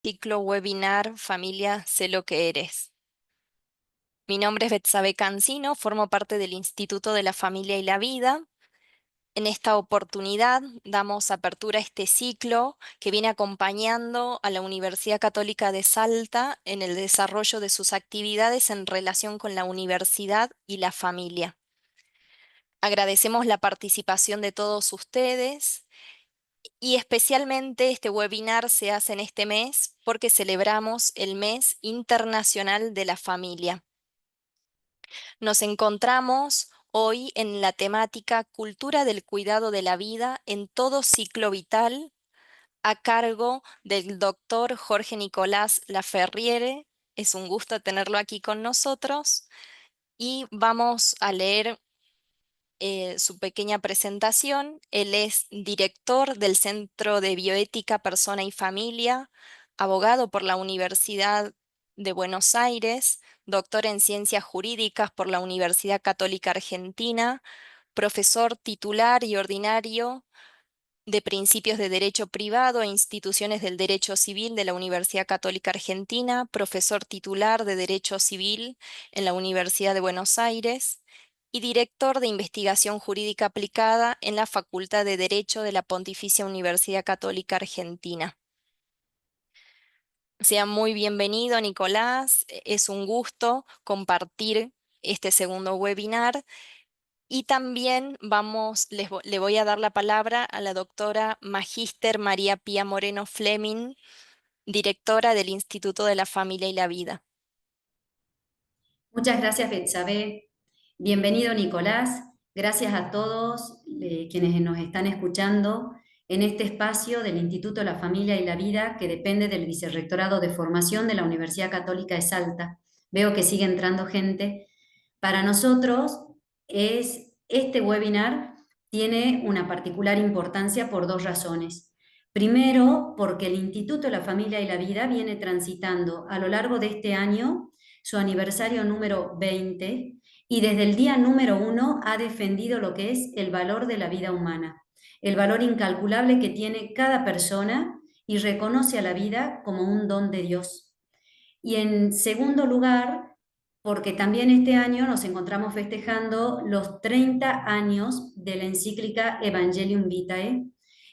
ciclo webinar Familia Sé lo que eres. Mi nombre es Betsabe Cancino, formo parte del Instituto de la Familia y la Vida. En esta oportunidad damos apertura a este ciclo que viene acompañando a la Universidad Católica de Salta en el desarrollo de sus actividades en relación con la universidad y la familia. Agradecemos la participación de todos ustedes. Y especialmente este webinar se hace en este mes porque celebramos el Mes Internacional de la Familia. Nos encontramos hoy en la temática Cultura del cuidado de la vida en todo ciclo vital, a cargo del doctor Jorge Nicolás Laferriere. Es un gusto tenerlo aquí con nosotros y vamos a leer su pequeña presentación. Él es director del Centro de Bioética, Persona y Familia, abogado por la Universidad de Buenos Aires, doctor en Ciencias Jurídicas por la Universidad Católica Argentina, profesor titular y ordinario de Principios de Derecho Privado e Instituciones del Derecho Civil de la Universidad Católica Argentina, profesor titular de Derecho Civil en la Universidad de Buenos Aires y director de Investigación Jurídica Aplicada en la Facultad de Derecho de la Pontificia Universidad Católica Argentina. Sea muy bienvenido, Nicolás. Es un gusto compartir este segundo webinar. Y también le voy a dar la palabra a la doctora Magíster María Pía Moreno Fleming, directora del Instituto de la Familia y la Vida. Muchas gracias, Betsabe. Bienvenido, Nicolás. Gracias a todos quienes nos están escuchando en este espacio del Instituto de la Familia y la Vida, que depende del Vicerrectorado de Formación de la Universidad Católica de Salta. Veo que sigue entrando gente. Para nosotros, este webinar tiene una particular importancia por dos razones. Primero, porque el Instituto de la Familia y la Vida viene transitando a lo largo de este año su aniversario número 20 y desde el día número 1 ha defendido lo que es el valor de la vida humana, el valor incalculable que tiene cada persona y reconoce a la vida como un don de Dios. Y en segundo lugar, porque también este año nos encontramos festejando los 30 años de la encíclica Evangelium Vitae,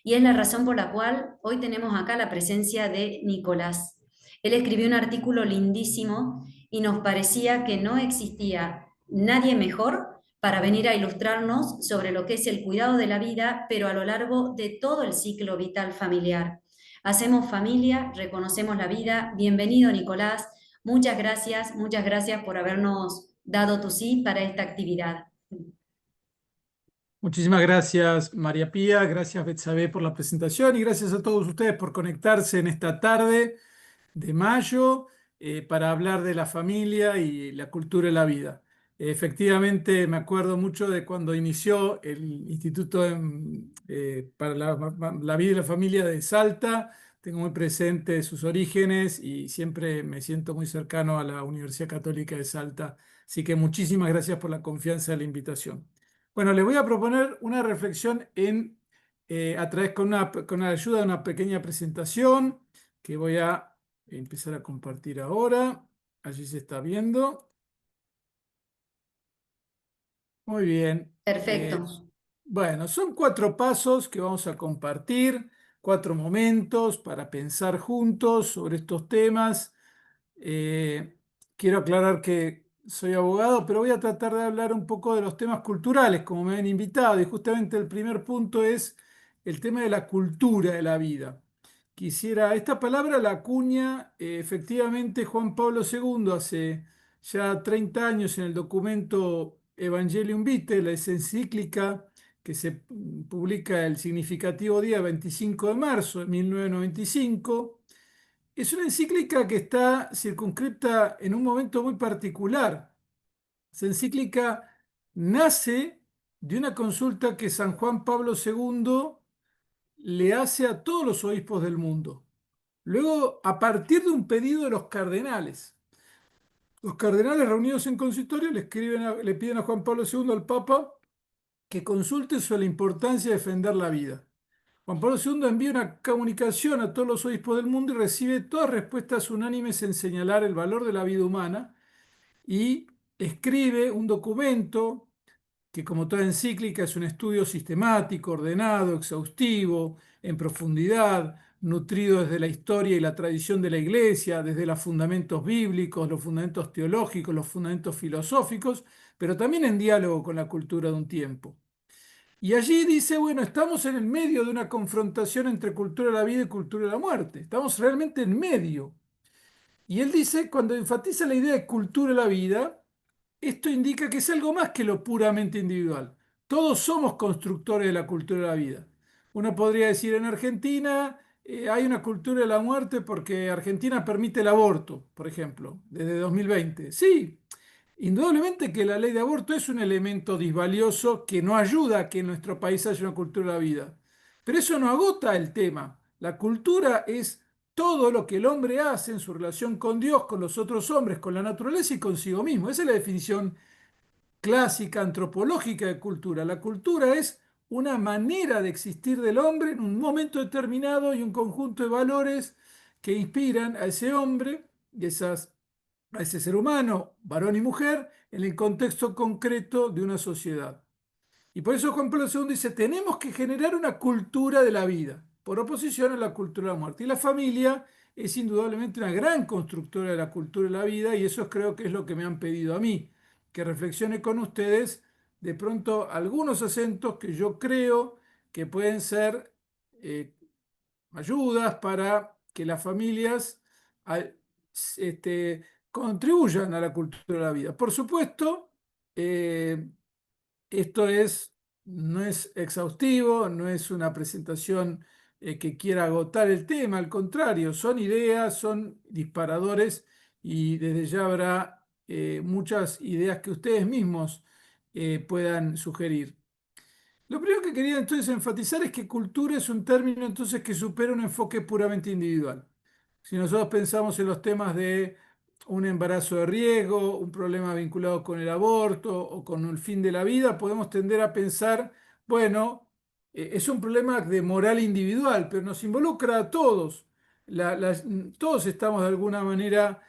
y es la razón por la cual hoy tenemos acá la presencia de Nicolás. Él escribió un artículo lindísimo y nos parecía que no existía nadie mejor para venir a ilustrarnos sobre lo que es el cuidado de la vida, pero a lo largo de todo el ciclo vital familiar. Hacemos familia, reconocemos la vida. Bienvenido, Nicolás. Muchas gracias por habernos dado tu sí para esta actividad. Muchísimas gracias, María Pía, gracias, Betsabe, por la presentación y gracias a todos ustedes por conectarse en esta tarde de mayo para hablar de la familia y la cultura de la vida. Efectivamente, me acuerdo mucho de cuando inició el Instituto para la Vida y la Familia de Salta. Tengo muy presente sus orígenes y siempre me siento muy cercano a la Universidad Católica de Salta. Así que muchísimas gracias por la confianza de la invitación. Bueno, les voy a proponer una reflexión a través con la ayuda de una pequeña presentación que voy a empezar a compartir ahora. Allí se está viendo. Muy bien. Perfecto. Bueno, son 4 pasos que vamos a compartir, 4 momentos para pensar juntos sobre estos temas. Eh, Quiero aclarar que soy abogado, pero voy a tratar de hablar un poco de los temas culturales, como me han invitado, y justamente el primer punto es el tema de la cultura de la vida. Esta palabra la acuña efectivamente Juan Pablo II hace ya 30 años en el documento Evangelium Vitae, la encíclica que se publica el significativo día 25 de marzo de 1995. Es una encíclica que está circunscripta en un momento muy particular. Esa encíclica nace de una consulta que San Juan Pablo II le hace a todos los obispos del mundo. Luego, a partir de un pedido de los cardenales reunidos en consistorio le piden a Juan Pablo II, al Papa, que consulte sobre la importancia de defender la vida. Juan Pablo II envía una comunicación a todos los obispos del mundo y recibe todas respuestas unánimes en señalar el valor de la vida humana y escribe un documento que, como toda encíclica, es un estudio sistemático, ordenado, exhaustivo, en profundidad, nutrido desde la historia y la tradición de la Iglesia, desde los fundamentos bíblicos, los fundamentos teológicos, los fundamentos filosóficos, pero también en diálogo con la cultura de un tiempo. Y allí dice, bueno, estamos en el medio de una confrontación entre cultura de la vida y cultura de la muerte. Estamos realmente en medio. Y él dice, cuando enfatiza la idea de cultura de la vida, esto indica que es algo más que lo puramente individual. Todos somos constructores de la cultura de la vida. Uno podría decir, en Argentina hay una cultura de la muerte porque Argentina permite el aborto, por ejemplo, desde 2020. Sí, indudablemente que la ley de aborto es un elemento disvalioso que no ayuda a que en nuestro país haya una cultura de la vida. Pero eso no agota el tema. La cultura es todo lo que el hombre hace en su relación con Dios, con los otros hombres, con la naturaleza y consigo mismo. Esa es la definición clásica, antropológica de cultura. La cultura es una manera de existir del hombre en un momento determinado y un conjunto de valores que inspiran a ese hombre y a ese ser humano, varón y mujer, en el contexto concreto de una sociedad. Y por eso Juan Pablo II dice, tenemos que generar una cultura de la vida, por oposición a la cultura de la muerte. Y la familia es indudablemente una gran constructora de la cultura de la vida y eso creo que es lo que me han pedido a mí, que reflexione con ustedes de pronto algunos acentos que yo creo que pueden ser eh, ayudas para que las familias este, contribuyan a la cultura de la vida. Por supuesto, eh, esto no es exhaustivo, no es una presentación que quiera agotar el tema, al contrario, son ideas, son disparadores y desde ya habrá muchas ideas que ustedes mismos puedan sugerir. Lo primero que quería entonces enfatizar es que cultura es un término entonces que supera un enfoque puramente individual. Si nosotros pensamos en los temas de un embarazo de riesgo, un problema vinculado con el aborto o con el fin de la vida, podemos tender a pensar, bueno, es un problema de moral individual, pero nos involucra a todos. Todos estamos de alguna manera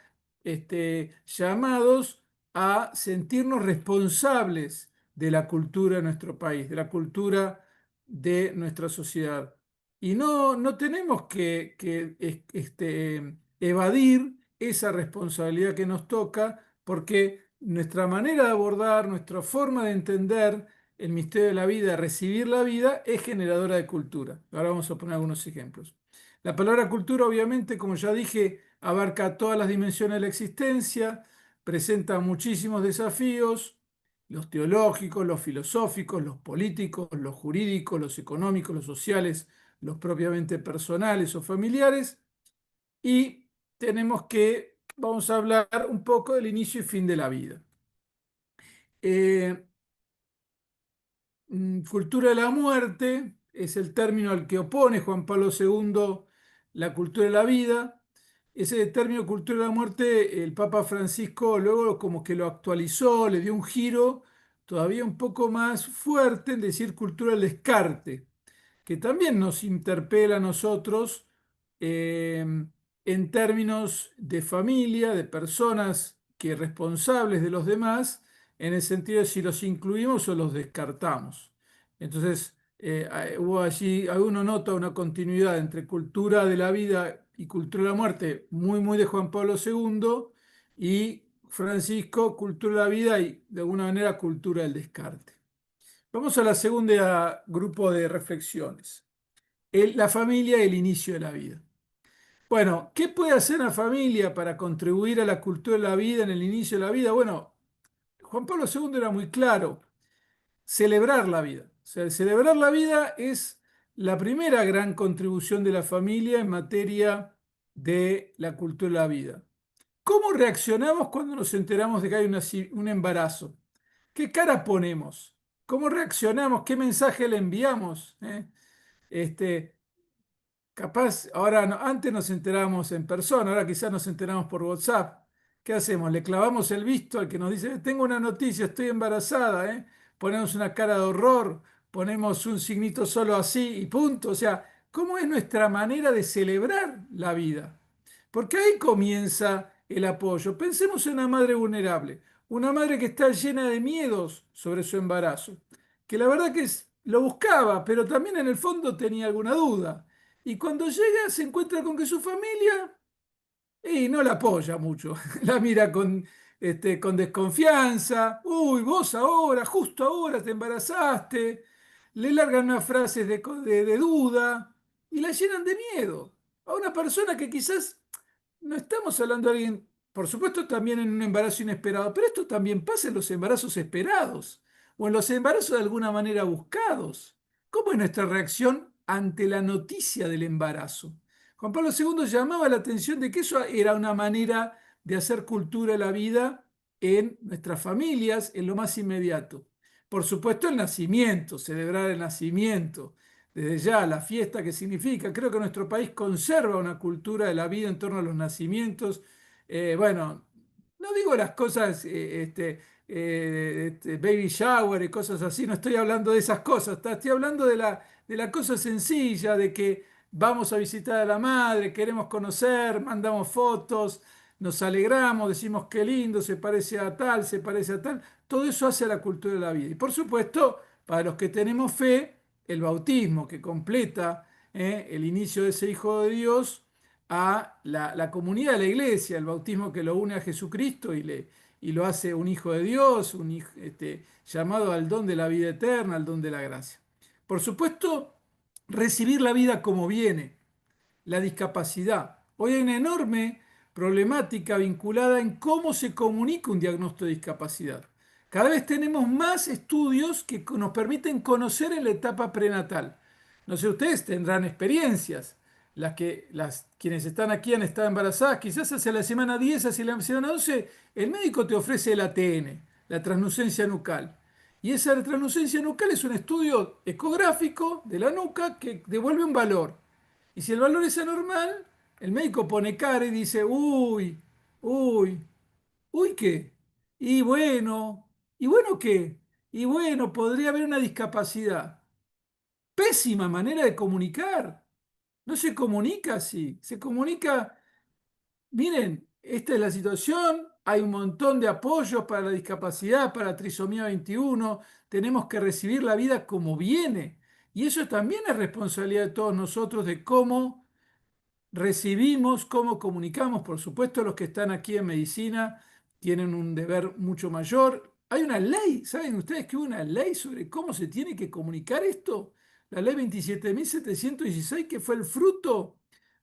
llamados a sentirnos responsables de la cultura de nuestro país, de la cultura de nuestra sociedad. Y no tenemos que evadir esa responsabilidad que nos toca, porque nuestra manera de abordar, nuestra forma de entender el misterio de la vida, recibir la vida, es generadora de cultura. Ahora vamos a poner algunos ejemplos. La palabra cultura, obviamente, como ya dije, abarca todas las dimensiones de la existencia, presenta muchísimos desafíos, los teológicos, los filosóficos, los políticos, los jurídicos, los económicos, los sociales, los propiamente personales o familiares, y vamos a hablar un poco del inicio y fin de la vida. Cultura de la muerte es el término al que opone Juan Pablo II la cultura de la vida. Ese término cultura de la muerte, el Papa Francisco luego como que lo actualizó, le dio un giro todavía un poco más fuerte en decir cultura del descarte, que también nos interpela a nosotros eh, en términos de familia, de personas que responsables de los demás, en el sentido de si los incluimos o los descartamos. Entonces, hubo allí, uno nota una continuidad entre cultura de la vida y cultura de la muerte, muy de Juan Pablo II, y Francisco, cultura de la vida y de alguna manera cultura del descarte. Vamos a la segunda grupo de reflexiones. La familia y el inicio de la vida. Bueno, ¿qué puede hacer una familia para contribuir a la cultura de la vida en el inicio de la vida? Bueno, Juan Pablo II era muy claro, celebrar la vida. O sea, celebrar la vida es la primera gran contribución de la familia en materia de la cultura de la vida. ¿Cómo reaccionamos cuando nos enteramos de que hay un embarazo? ¿Qué cara ponemos? ¿Cómo reaccionamos? ¿Qué mensaje le enviamos? Este, Capaz, ahora antes nos enteramos en persona, ahora quizás nos enteramos por WhatsApp. ¿Qué hacemos? Le clavamos el visto al que nos dice, tengo una noticia, estoy embarazada, ¿eh? Ponemos una cara de horror, ponemos un signito solo así y punto. O sea, ¿cómo es nuestra manera de celebrar la vida? Porque ahí comienza el apoyo. Pensemos en una madre vulnerable, una madre que está llena de miedos sobre su embarazo, que la verdad que lo buscaba, pero también en el fondo tenía alguna duda. Y cuando llega se encuentra con que su familia y no la apoya mucho, la mira con desconfianza. Uy, vos ahora, justo ahora te embarazaste. Le largan unas frases de duda y la llenan de miedo a una persona que quizás no estamos hablando de alguien, por supuesto también en un embarazo inesperado, pero esto también pasa en los embarazos esperados o en los embarazos de alguna manera buscados. ¿Cómo es nuestra reacción ante la noticia del embarazo? Juan Pablo II llamaba la atención de que eso era una manera de hacer cultura de la vida en nuestras familias, en lo más inmediato. Por supuesto, el nacimiento, celebrar el nacimiento, desde ya la fiesta que significa. Creo que nuestro país conserva una cultura de la vida en torno a los nacimientos. Bueno, no digo las cosas, baby shower y cosas así, no estoy hablando de esas cosas, estoy hablando de la cosa sencilla, de que vamos a visitar a la madre, queremos conocer, mandamos fotos, nos alegramos, decimos qué lindo, se parece a tal, se parece a tal. Todo eso hace a la cultura de la vida. Y por supuesto, para los que tenemos fe, el bautismo que completa el inicio de ese Hijo de Dios a la comunidad de la iglesia, el bautismo que lo une a Jesucristo y lo hace un Hijo de Dios, llamado al don de la vida eterna, al don de la gracia. Por supuesto, recibir la vida como viene, la discapacidad. Hoy hay una enorme problemática vinculada en cómo se comunica un diagnóstico de discapacidad. Cada vez tenemos más estudios que nos permiten conocer en la etapa prenatal. No sé, ustedes tendrán experiencias. Quienes están aquí han estado embarazadas, quizás hacia la semana 10, hacia la semana 12, el médico te ofrece el ATN, la transnucencia nucal. Y esa transnucencia nucal es un estudio ecográfico de la nuca que devuelve un valor. Y si el valor es anormal, el médico pone cara y dice, uy, uy, uy, ¿qué? Y bueno, ¿y bueno qué? Y bueno, podría haber una discapacidad. Pésima manera de comunicar. No se comunica así. Se comunica, miren, esta es la situación, hay un montón de apoyos para la discapacidad, para trisomía 21, tenemos que recibir la vida como viene. Y eso también es responsabilidad de todos nosotros de cómo recibimos, cómo comunicamos. Por supuesto, los que están aquí en medicina tienen un deber mucho mayor. Hay una ley, ¿saben ustedes que hubo una ley sobre cómo se tiene que comunicar esto? La ley 27.716, que fue el fruto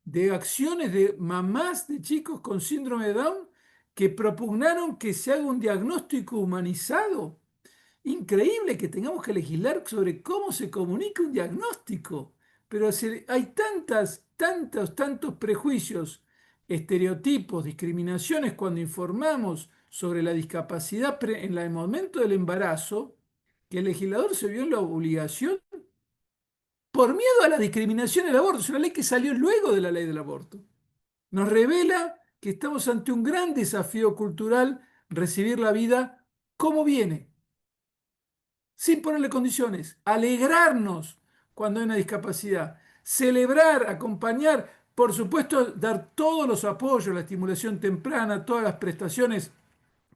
de acciones de mamás de chicos con síndrome de Down que propugnaron que se haga un diagnóstico humanizado. Increíble que tengamos que legislar sobre cómo se comunica un diagnóstico, pero hay tantos prejuicios, estereotipos, discriminaciones cuando informamos sobre la discapacidad en el momento del embarazo, que el legislador se vio en la obligación por miedo a la discriminación del aborto. Es una ley que salió luego de la ley del aborto. Nos revela que estamos ante un gran desafío cultural, recibir la vida como viene, sin ponerle condiciones, alegrarnos cuando hay una discapacidad, celebrar, acompañar, por supuesto, dar todos los apoyos, la estimulación temprana, todas las prestaciones,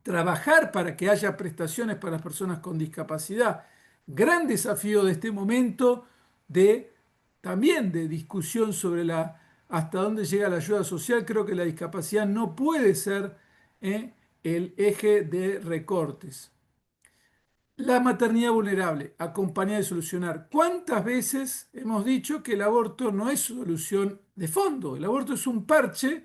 trabajar para que haya prestaciones para las personas con discapacidad. Gran desafío de este momento de también de discusión sobre hasta dónde llega la ayuda social. Creo que la discapacidad no puede ser el eje de recortes. La maternidad vulnerable, acompañar y solucionar. ¿Cuántas veces hemos dicho que el aborto no es solución de fondo? El aborto es un parche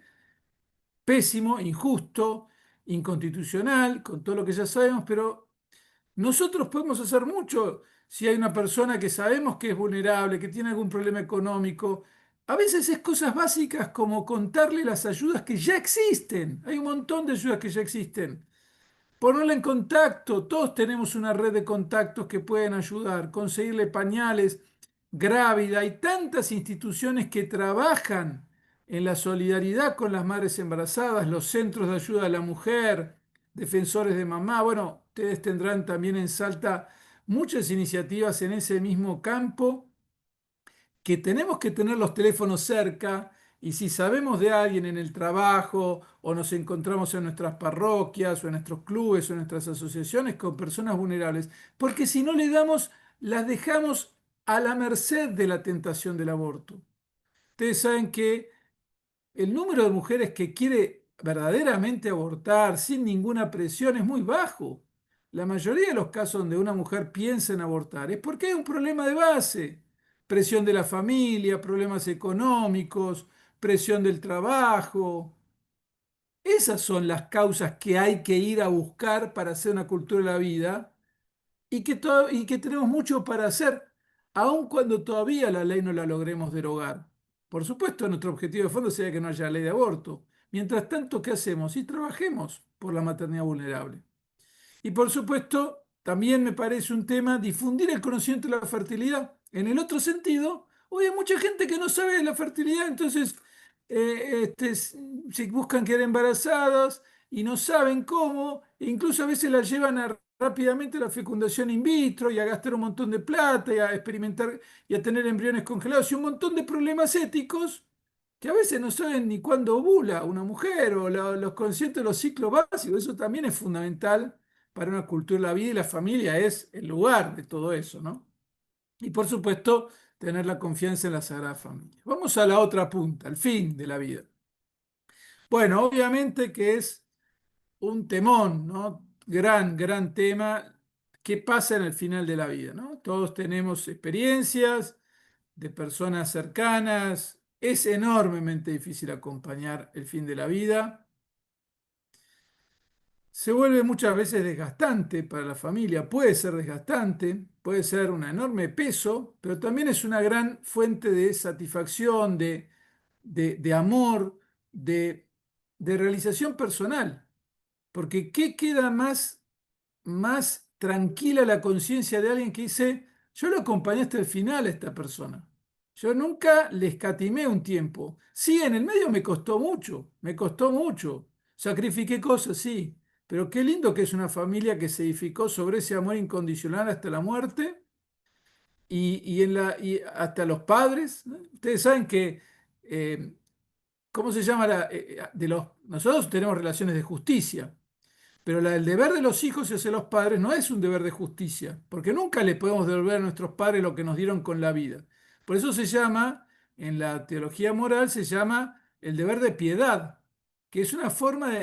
pésimo, injusto, inconstitucional, con todo lo que ya sabemos, pero nosotros podemos hacer mucho si hay una persona que sabemos que es vulnerable, que tiene algún problema económico. A veces es cosas básicas como contarle las ayudas que ya existen. Hay un montón de ayudas que ya existen. Ponerla en contacto, todos tenemos una red de contactos que pueden ayudar, conseguirle pañales, grávida, hay tantas instituciones que trabajan en la solidaridad con las madres embarazadas, los centros de ayuda a la mujer, defensores de mamá, bueno, ustedes tendrán también en Salta muchas iniciativas en ese mismo campo, que tenemos que tener los teléfonos cerca y si sabemos de alguien en el trabajo o nos encontramos en nuestras parroquias o en nuestros clubes o en nuestras asociaciones con personas vulnerables, porque si no le damos, las dejamos a la merced de la tentación del aborto. Ustedes saben que el número de mujeres que quiere verdaderamente abortar sin ninguna presión es muy bajo. La mayoría de los casos donde una mujer piensa en abortar es porque hay un problema de base. Presión de la familia, problemas económicos, presión del trabajo. Esas son las causas que hay que ir a buscar para hacer una cultura de la vida y que tenemos mucho para hacer, aun cuando todavía la ley no la logremos derogar. Por supuesto, nuestro objetivo de fondo sería que no haya ley de aborto. Mientras tanto, ¿qué hacemos? Y trabajemos por la maternidad vulnerable. Y por supuesto, también me parece un tema difundir el conocimiento de la fertilidad. En el otro sentido, hoy hay mucha gente que no sabe de la fertilidad, entonces se buscan quedar embarazadas y no saben cómo, e incluso a veces las llevan rápidamente a la fecundación in vitro y a gastar un montón de plata y a experimentar y a tener embriones congelados y un montón de problemas éticos que a veces no saben ni cuándo ovula una mujer o los conscientes de los ciclos básicos. Eso también es fundamental para una cultura de la vida y la familia es el lugar de todo eso, ¿no? Y por supuesto, tener la confianza en la Sagrada Familia. Vamos a la otra punta, al fin de la vida. Bueno, obviamente que es un temón, ¿no? Gran, gran tema. ¿Qué pasa en el final de la vida, ¿no? Todos tenemos experiencias de personas cercanas. Es enormemente difícil acompañar el fin de la vida. Se vuelve muchas veces desgastante para la familia, puede ser desgastante, puede ser un enorme peso, pero también es una gran fuente de satisfacción, de amor, de realización personal. Porque ¿qué queda más tranquila la conciencia de alguien que dice, yo lo acompañé hasta el final a esta persona? Yo nunca le escatimé un tiempo. Sí, en el medio me costó mucho. Sacrifiqué cosas, sí, pero qué lindo que es una familia que se edificó sobre ese amor incondicional hasta la muerte y hasta los padres, ¿no? Ustedes saben que, ¿cómo se llama? Nosotros tenemos relaciones de justicia. Pero el deber de los hijos hacia los padres no es un deber de justicia, porque nunca le podemos devolver a nuestros padres lo que nos dieron con la vida. Por eso se llama, en la teología moral, se llama el deber de piedad, que es una forma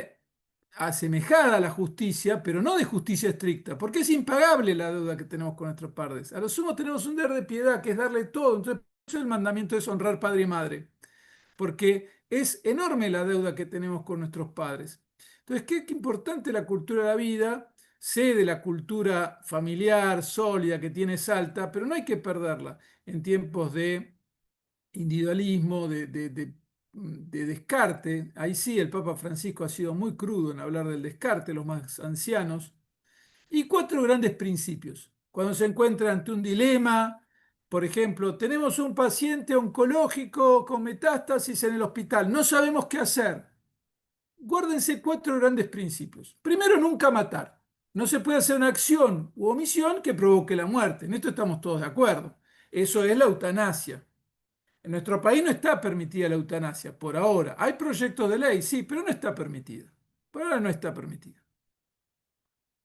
asemejada a la justicia, pero no de justicia estricta, porque es impagable la deuda que tenemos con nuestros padres. A lo sumo tenemos un deber de piedad, que es darle todo. Entonces, por eso el mandamiento es honrar padre y madre, porque es enorme la deuda que tenemos con nuestros padres. Entonces, qué importante la cultura de la vida, sé de la cultura familiar sólida que tiene Salta, pero no hay que perderla en tiempos de individualismo, de descarte. Ahí sí, el Papa Francisco ha sido muy crudo en hablar del descarte, los más ancianos, y cuatro grandes principios. Cuando se encuentra ante un dilema, por ejemplo, tenemos un paciente oncológico con metástasis en el hospital, no sabemos qué hacer. Guárdense cuatro grandes principios. Primero, nunca matar. No se puede hacer una acción u omisión que provoque la muerte. En esto estamos todos de acuerdo. Eso es la eutanasia. En nuestro país no está permitida la eutanasia, por ahora. Hay proyectos de ley, sí, pero no está permitida. Por ahora no está permitida.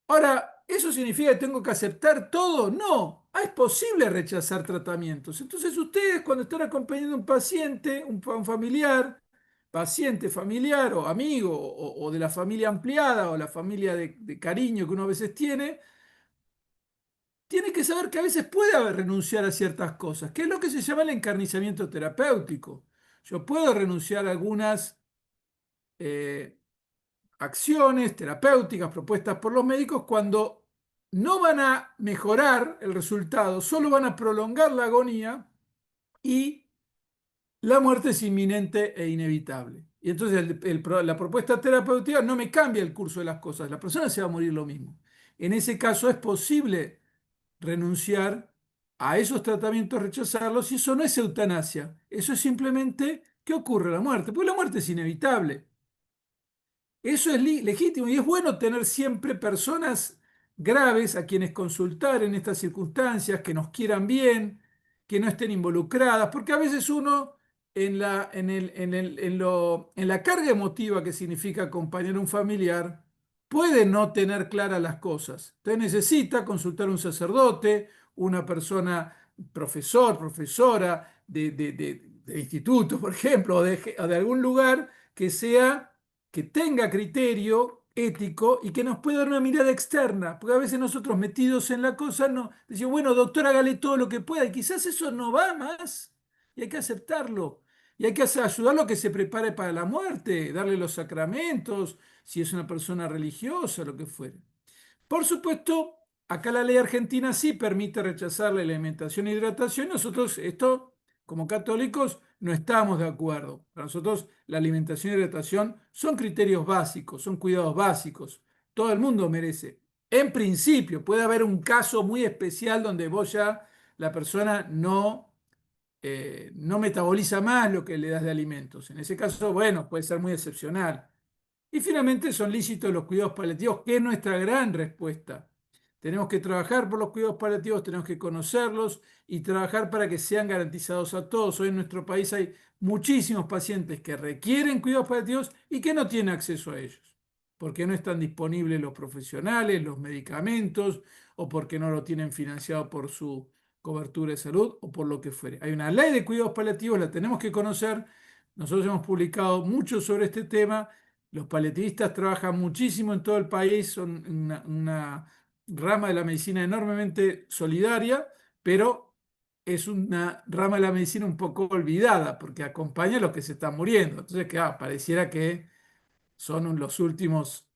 Ahora, ¿eso significa que tengo que aceptar todo? No, es posible rechazar tratamientos. Entonces ustedes cuando están acompañando a un paciente, un familiar, paciente, familiar o amigo o de la familia ampliada o la familia de cariño que uno a veces tiene que saber que a veces puede haber renunciar a ciertas cosas, que es lo que se llama el encarnizamiento terapéutico. Yo puedo renunciar a algunas eh, acciones terapéuticas propuestas por los médicos cuando no van a mejorar el resultado, solo van a prolongar la agonía y la muerte es inminente e inevitable. Y entonces la propuesta terapéutica no me cambia el curso de las cosas, la persona se va a morir lo mismo. En ese caso es posible renunciar a esos tratamientos, rechazarlos, y eso no es eutanasia, eso es simplemente que ocurre la muerte, porque la muerte es inevitable. Eso es legítimo y es bueno tener siempre personas graves a quienes consultar en estas circunstancias, que nos quieran bien, que no estén involucradas, porque a veces uno en la carga emotiva que significa acompañar a un familiar puede no tener claras las cosas. Entonces necesita consultar a un sacerdote, una persona, profesor, profesora de instituto, por ejemplo, o de algún lugar que sea, que tenga criterio ético y que nos pueda dar una mirada externa, porque a veces nosotros metidos en la cosa no decimos, bueno, doctor, hágale todo lo que pueda, y quizás eso no va más, y hay que aceptarlo, y hay que ayudarlo a que se prepare para la muerte, darle los sacramentos, si es una persona religiosa, lo que fuere. Por supuesto, acá la ley argentina sí permite rechazar la alimentación e hidratación. Nosotros, esto, como católicos, no estamos de acuerdo. Para nosotros, la alimentación y hidratación son criterios básicos, son cuidados básicos. Todo el mundo merece. En principio, puede haber un caso muy especial donde vos ya, la persona no metaboliza más lo que le das de alimentos. En ese caso, bueno, puede ser muy excepcional. Y finalmente son lícitos los cuidados paliativos, que es nuestra gran respuesta. Tenemos que trabajar por los cuidados paliativos, tenemos que conocerlos y trabajar para que sean garantizados a todos. Hoy en nuestro país hay muchísimos pacientes que requieren cuidados paliativos y que no tienen acceso a ellos, porque no están disponibles los profesionales, los medicamentos, o porque no lo tienen financiado por su cobertura de salud o por lo que fuere. Hay una ley de cuidados paliativos, la tenemos que conocer. Nosotros hemos publicado mucho sobre este tema. Los paliativistas trabajan muchísimo en todo el país, son una rama de la medicina enormemente solidaria, pero es una rama de la medicina un poco olvidada, porque acompaña a los que se están muriendo. Entonces, pareciera que son los últimos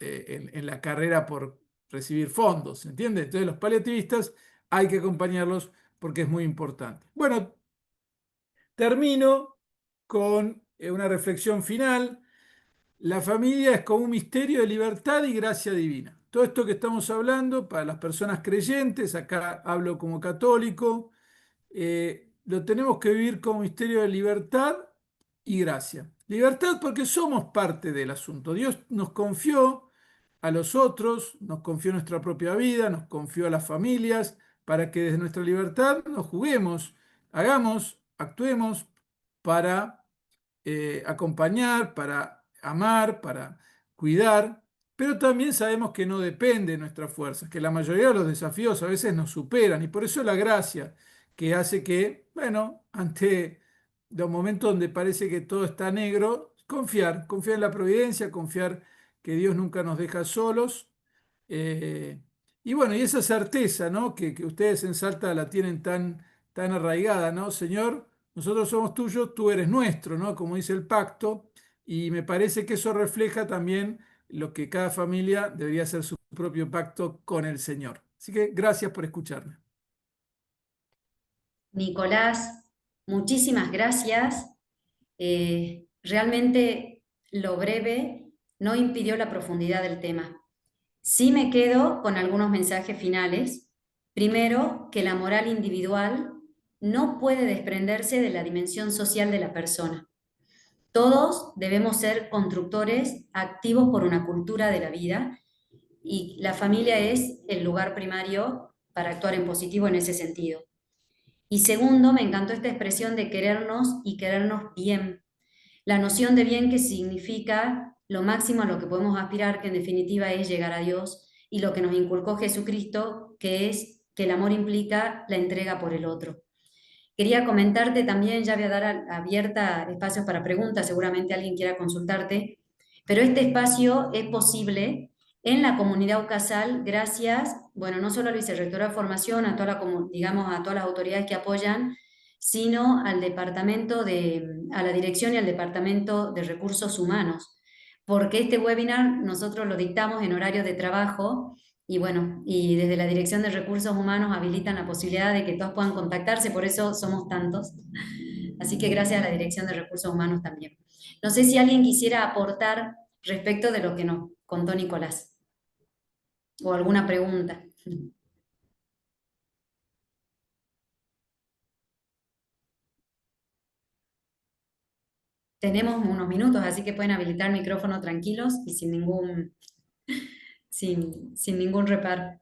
en la carrera por recibir fondos, ¿entiendes? Entonces, los paliativistas hay que acompañarlos porque es muy importante. Bueno, termino con una reflexión final. La familia es como un misterio de libertad y gracia divina. Todo esto que estamos hablando, para las personas creyentes, acá hablo como católico, lo tenemos que vivir como misterio de libertad y gracia. Libertad porque somos parte del asunto. Dios nos confió a los otros, nos confió nuestra propia vida, nos confió a las familias, para que desde nuestra libertad nos juguemos, hagamos, actuemos para acompañar, para amar, para cuidar, pero también sabemos que no depende de nuestras fuerzas, que la mayoría de los desafíos a veces nos superan y por eso la gracia que hace que, bueno, ante los momentos donde parece que todo está negro, confiar en la providencia, confiar que Dios nunca nos deja solos. eh, y bueno, y esa certeza, ¿no? Que ustedes en Salta la tienen tan arraigada, ¿no? Señor, nosotros somos tuyos, tú eres nuestro, ¿no? Como dice el pacto, y me parece que eso refleja también lo que cada familia debería hacer su propio pacto con el Señor. Así que gracias por escucharme. Nicolás, muchísimas gracias. Realmente lo breve no impidió la profundidad del tema. Sí me quedo con algunos mensajes finales. Primero, que la moral individual no puede desprenderse de la dimensión social de la persona. Todos debemos ser constructores activos por una cultura de la vida y la familia es el lugar primario para actuar en positivo en ese sentido. Y segundo, me encantó esta expresión de querernos y querernos bien. La noción de bien que significa lo máximo a lo que podemos aspirar, que en definitiva es llegar a Dios, y lo que nos inculcó Jesucristo, que es que el amor implica la entrega por el otro. Quería comentarte también, ya voy a dar abierta espacios para preguntas, seguramente alguien quiera consultarte, pero este espacio es posible en la comunidad UCASAL gracias, bueno, no solo al vicerrector de formación, a toda digamos, a todas las autoridades que apoyan, sino al a la dirección y al departamento de recursos humanos, porque este webinar nosotros lo dictamos en horario de trabajo y bueno, y desde la Dirección de Recursos Humanos habilitan la posibilidad de que todos puedan contactarse, por eso somos tantos. Así que gracias a la Dirección de Recursos Humanos también. No sé si alguien quisiera aportar respecto de lo que nos contó Nicolás o alguna pregunta. Tenemos unos minutos, así que pueden habilitar el micrófono tranquilos y sin sin ningún reparo.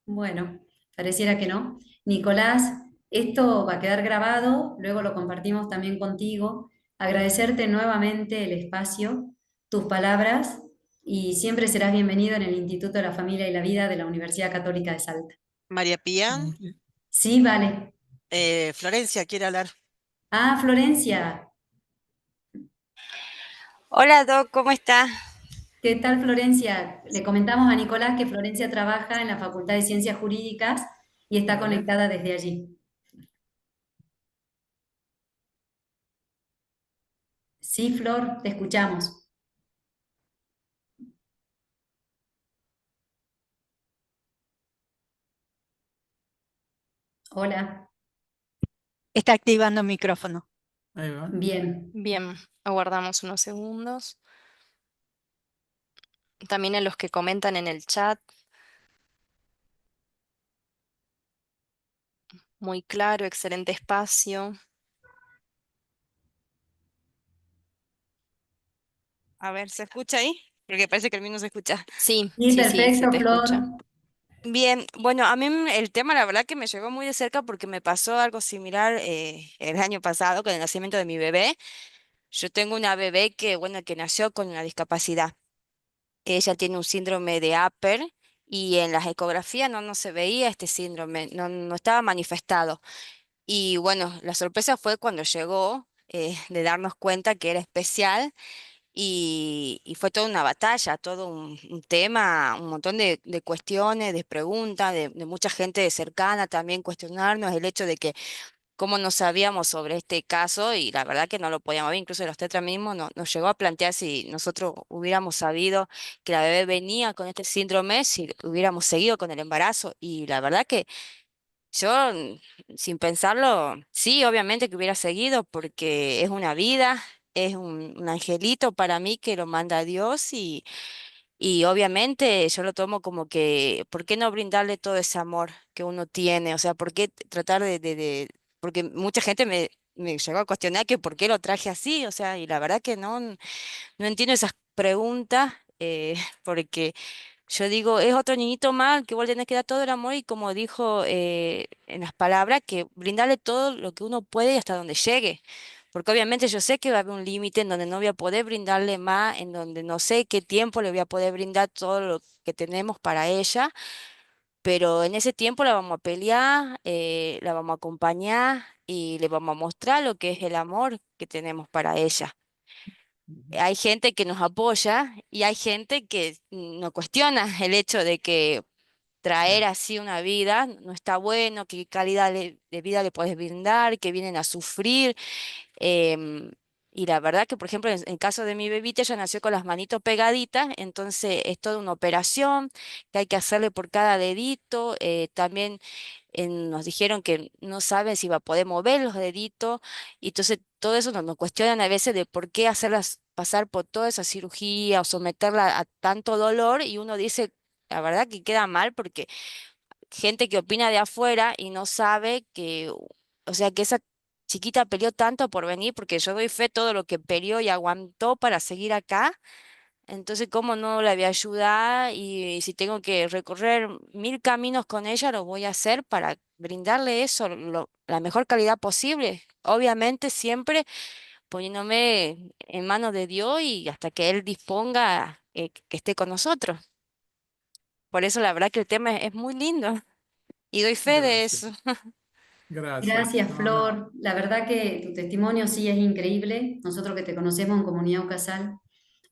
Bueno, pareciera que no. Nicolás, esto va a quedar grabado, luego lo compartimos también contigo. Agradecerte nuevamente el espacio, tus palabras, y siempre serás bienvenido en el Instituto de la Familia y la Vida de la Universidad Católica de Salta. María Pía, No, Sí, vale. Florencia quiere hablar. Ah, Florencia. Hola Doc, ¿cómo está? ¿Qué tal, Florencia? Le comentamos a Nicolás que Florencia trabaja en la Facultad de Ciencias Jurídicas y está vale. conectada desde allí. Sí, Flor, te escuchamos. Hola. Está activando micrófono. Ahí va. Bien. Bien, aguardamos unos segundos. También a los que comentan en el chat, muy claro, excelente espacio. A ver, ¿se escucha ahí? Porque parece que el mío no se escucha. Sí, Sí, sí, sí, se perfecto, te Flor. escucha. Bien, bueno, a mí el tema la verdad que me llegó muy de cerca porque me pasó algo similar el año pasado con el nacimiento de mi bebé. Yo tengo una bebé que, bueno, que nació con una discapacidad. Ella tiene un síndrome de Apper y en las ecografías no se veía este síndrome, no estaba manifestado. Y bueno, la sorpresa fue cuando llegó de darnos cuenta que era especial y fue toda una batalla, todo un tema, un montón de cuestiones, de preguntas, de mucha gente cercana también cuestionarnos el hecho de que cómo no sabíamos sobre este caso y la verdad que no lo podíamos ver, incluso el obstetra mismo nos llegó a plantear si nosotros hubiéramos sabido que la bebé venía con este síndrome, si hubiéramos seguido con el embarazo y la verdad que yo, sin pensarlo, sí, obviamente que hubiera seguido porque es una vida, es un angelito para mí que lo manda Dios y obviamente yo lo tomo como que, ¿por qué no brindarle todo ese amor que uno tiene? O sea, ¿por qué tratar porque mucha gente me llegó a cuestionar que por qué lo traje así, o sea, y la verdad que no entiendo esas preguntas, porque... Yo digo, es otro niñito más que vos le tenés que dar todo el amor y como dijo en las palabras, que brindarle todo lo que uno puede y hasta donde llegue. Porque obviamente yo sé que va a haber un límite en donde no voy a poder brindarle más, en donde no sé qué tiempo le voy a poder brindar todo lo que tenemos para ella, pero en ese tiempo la vamos a pelear, la vamos a acompañar y le vamos a mostrar lo que es el amor que tenemos para ella. Hay gente que nos apoya y hay gente que nos cuestiona el hecho de que Sí. traer así una vida no está bueno, qué calidad de vida le puedes brindar, que vienen a sufrir. em, y la verdad que, por ejemplo, en el caso de mi bebita, ella nació con las manitos pegaditas, entonces es toda una operación que hay que hacerle por cada dedito. También nos dijeron que no saben si va a poder mover los deditos, y entonces todo eso nos cuestionan a veces de por qué hacerlas pasar por toda esa cirugía o someterla a tanto dolor, y uno dice, la verdad que queda mal porque gente que opina de afuera y no sabe que, o sea, que esa chiquita peleó tanto por venir, porque yo doy fe todo lo que peleó y aguantó para seguir acá. Entonces, ¿cómo no la voy a ayudar? Y si tengo que recorrer 1000 caminos con ella, lo voy a hacer para brindarle eso, la mejor calidad posible. Obviamente, siempre poniéndome en manos de Dios y hasta que Él disponga que esté con nosotros. Por eso, la verdad que el tema es muy lindo y doy fe de Gracias. eso. Gracias. Gracias, No, no. Flor. La verdad que tu testimonio sí es increíble. Nosotros que te conocemos en Comunidad Ucasal.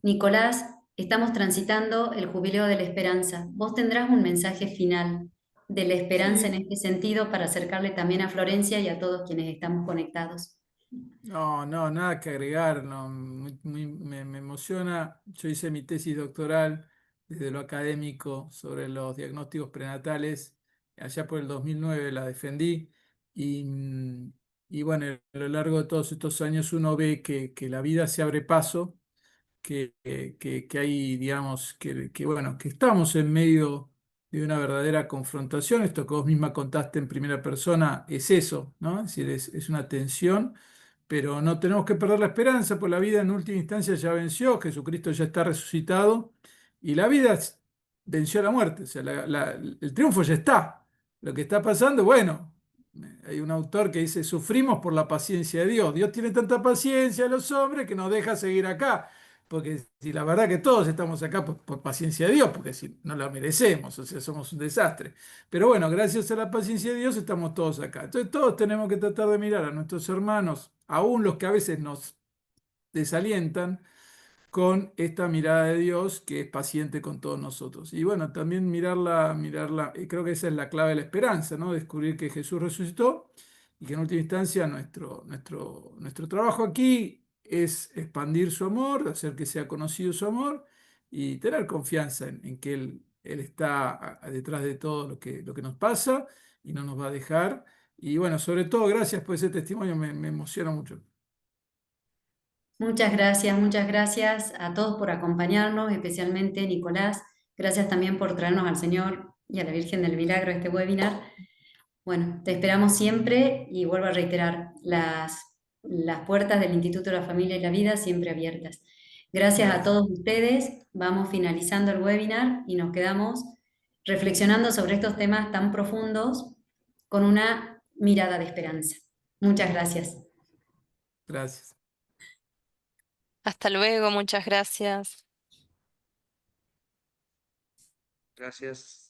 Nicolás, estamos transitando el Jubileo de la Esperanza. Vos tendrás un mensaje final de la esperanza en Sí, este sentido para acercarle también a Florencia y a todos quienes estamos conectados. no, no, nada que agregar, no, me emociona. Yo hice mi tesis doctoral desde lo académico sobre los diagnósticos prenatales, allá por el 2009 la defendí y, y bueno, a lo largo de todos estos años uno ve que la vida se abre paso, que hay, digamos, bueno, que estamos en medio de una verdadera confrontación. Esto que vos misma contaste en primera persona es eso, ¿no? Es decir, es una tensión pero no tenemos que perder la esperanza, pues la vida en última instancia ya venció, Jesucristo ya está resucitado y la vida venció a la muerte, o sea, el triunfo ya está. Lo que está pasando, bueno, hay un autor que dice, sufrimos por la paciencia de Dios. Dios tiene tanta paciencia a los hombres que nos deja seguir acá. Porque si la verdad que todos estamos acá por paciencia de Dios, porque si no la merecemos, o sea, somos un desastre. Pero bueno, gracias a la paciencia de Dios estamos todos acá. Entonces todos tenemos que tratar de mirar a nuestros hermanos, aún los que a veces nos desalientan, con esta mirada de Dios que es paciente con todos nosotros. Y bueno, también mirarla, y creo que esa es la clave de la esperanza, ¿no? Descubrir que Jesús resucitó y que en última instancia nuestro trabajo aquí es expandir su amor, hacer que sea conocido su amor y tener confianza en que Él está detrás de todo lo que nos pasa y no nos va a dejar. Y bueno, sobre todo, gracias por ese testimonio, me emociona mucho. Muchas gracias a todos por acompañarnos, especialmente Nicolás. Gracias también por traernos al Señor y a la Virgen del Milagro a este webinar. Bueno, te esperamos siempre y vuelvo a reiterar, las puertas del Instituto de la Familia y la Vida siempre abiertas. Gracias a todos ustedes. Vamos finalizando el webinar y nos quedamos reflexionando sobre estos temas tan profundos con una mirada de esperanza. Muchas gracias. Gracias. Hasta luego, muchas gracias. Gracias.